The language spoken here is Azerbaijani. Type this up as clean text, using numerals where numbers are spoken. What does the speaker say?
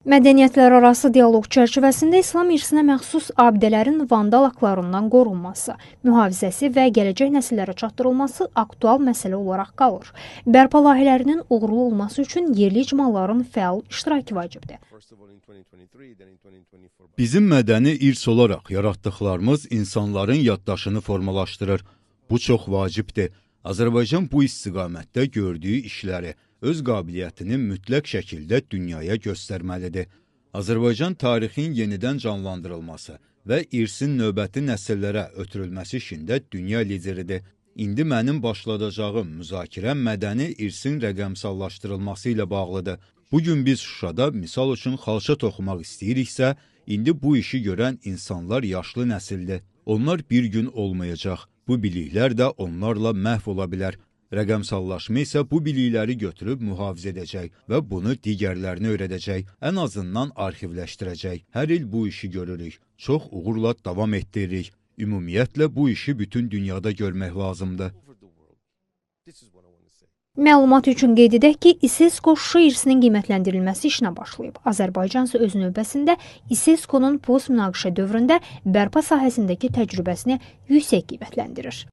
Mədəniyyətlərarası dialoq çərçivəsində İslam irsinə məxsus abidələrin vandal aktlarından qorunması, mühafizəsi və gələcək nəsillərə çatdırılması aktual məsələ olaraq qalır. Bərpa layihələrinin uğurlu olması üçün yerli icmaların fəal iştirakı vacibdir. Bizim mədəni irs olaraq yaratdıqlarımız insanların yaddaşını formalaşdırır. Bu çox vacibdir. Azərbaycan bu istiqamətdə gördüyü işləri, öz qabiliyyətini mütləq şəkildə dünyaya göstərməlidir. Azərbaycan tarixin yenidən canlandırılması və irsin növbəti nəsillərə ötürülməsi işində dünya lideridir. İndi mənim başladacağım müzakirə mədəni irsin rəqəmsallaşdırılması ilə bağlıdır. Bugün biz Şuşada misal üçün xalça toxumaq istəyiriksə, indi bu işi görən insanlar yaşlı nəsildir. Onlar bir gün olmayacaq. Bu biliklər də onlarla məhv ola bilər. Rəqəmsallaşma isə bu bilikləri götürüb mühafizə edəcək və bunu digərlərinə öyrədəcək, ən azından arxivləşdirəcək. Hər il bu işi görürük, çox uğurla davam etdiririk. Ümumiyyətlə bu işi bütün dünyada görmək lazımdır. Məlumat üçün qeyd edək ki, İSESCO Şuşa irsinin qiymətləndirilməsi işinə başlayıb. Azərbaycan isə öz növbəsində İSESCO-nun post-münaqişə dövründə bərpa sahəsindəki təcrübəsini yüksək qiymətləndirir.